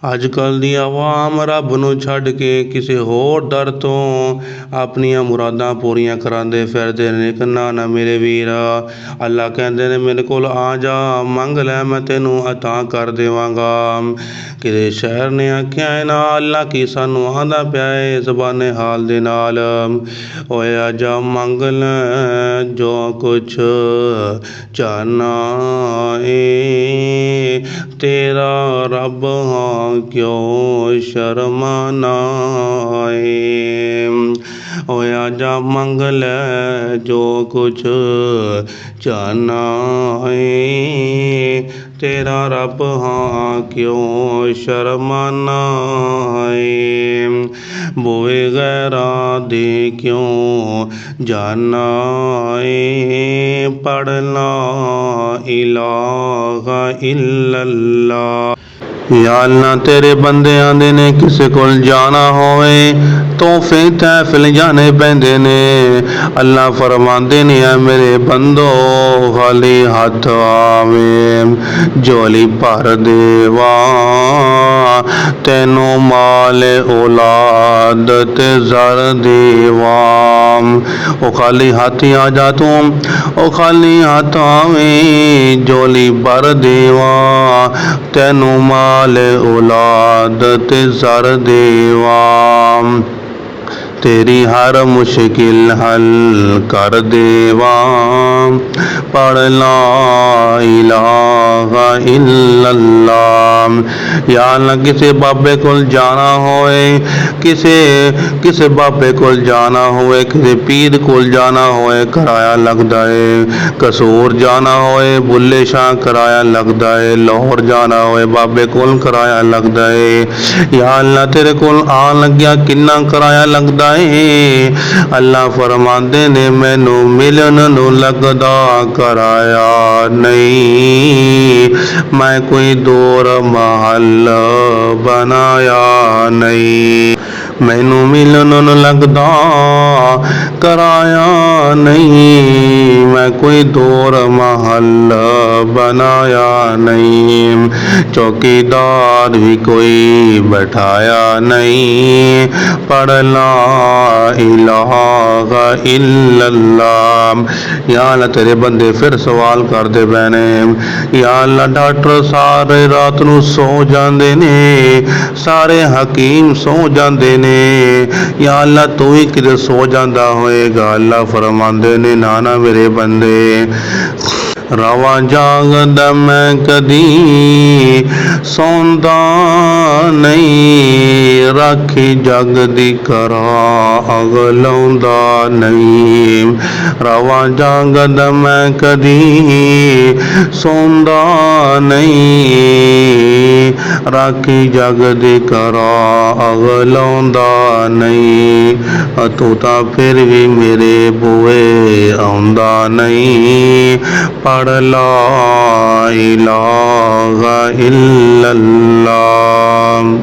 ਅੱਜ ਕੱਲ੍ਹ ਦੀ ਆਵਾਮ ਰੱਬ ਨੂੰ ਛੱਡ ਕੇ ਕਿਸੇ ਹੋਰ ਦਰ ਤੋਂ ਆਪਣੀਆਂ ਮੁਰਾਦਾਂ ਪੂਰੀਆਂ ਕਰਾਉਂਦੇ ਫਿਰਦੇ ਨੇ। ਨਾ ਨਾ ਮੇਰੇ ਵੀਰ, ਅੱਲਾ ਕਹਿੰਦੇ ਨੇ ਮੇਰੇ ਕੋਲ ਆ ਜਾ, ਮੰਗ ਲੈ, ਮੈਂ ਤੈਨੂੰ ਅਤਾ ਕਰ ਦੇਵਾਂਗਾ। ਕਿਸੇ ਸ਼ਾਇਰ ਨੇ ਆਖਿਆ ਹੈ ਨਾ, ਅੱਲਾ ਕੀ ਸਾਨੂੰ ਆਂਦਾ ਪਿਆ ਹੈ ਜ਼ਬਾਨੇ ਹਾਲ ਦੇ ਨਾਲ, ਓਏ ਆ ਜਾ ਮੰਗ ਲੈ ਜੋ ਕੁਛ ਚਾਹਨਾ ਏ, ਤੇਰਾ ਰੱਬ ਹਾਂ क्यों शर्माना है। ओए आजा मंग ले जो कुछ चाहना है, तेरा रब हाँ क्यों शर्माना है। बोए गैरा दे क्यों जाना है, पढ़ना इलाहा इल्लल्लाह। या अल्लाह तेरे बंदे आंदे ने किसे कोल जाना होवे तोहफे तहफिल जाने पैंदे ने। अल्लाह फरमांदे ने आ मेरे बंदो खाली हथ आवे झोली भर देवा, तैनू माल औलाद ते ज़र देवा। ओ खाली हाथ आ जा तू, ओ खाली हाथ आवे झोली भर देवा, तैनू माल औलाद ते ज़र देवा। तेरी हर मुश्किल हल कर देवा, पढ़ ला इलाहा इल्लल्लाह। या अल्लाह किसे बाबे कोल जाना होए, किसे बाबे कोल जाना होए, किसे पीर कोल जाना होए किराया लगता है। कसूर जाना होए बुल्ले शाह किराया लगता है। लाहौर जाना होए बाबे कोल किराया लगता है। या अल्लाह तेरे कोल आन लग्या किन्ना किराया लगता है। अल्लाह फरमांदे ने मैनू मिलन नू लगदा किराया नहीं, मैं कोई दूर महल बनाया नहीं। मैनू मिलन नू लगदा किराया नहीं, मैं कोई दूर महल बनाया नहीं। चौकीदार भी कोई बैठाया नहीं, पढ़ ला इलाहा इल्लल्लाह। या अल्लाह तेरे बंदे फिर सवाल करते पए ने। या अल्लाह डॉक्टर सारे रात नू सो जाते ने, सारे हकीम सो जाते ने, या अल्लाह तू ही किते सो जाता होएगा। अल्लाह फरमांदे ने ना ना मेरे बंदे, रवा जागदा मैं कदी सौंदा नहीं, राखी जग दी करा अगलाउंदा नहीं। रवा जागदा मैं कदी सौंदा नहीं, राखी जग दी करा अगलाउंदा नहीं। तू तां फिर भी मेरे बूए आउंदा नहीं, पढ़ ला इलाहा इल्लल्लाह।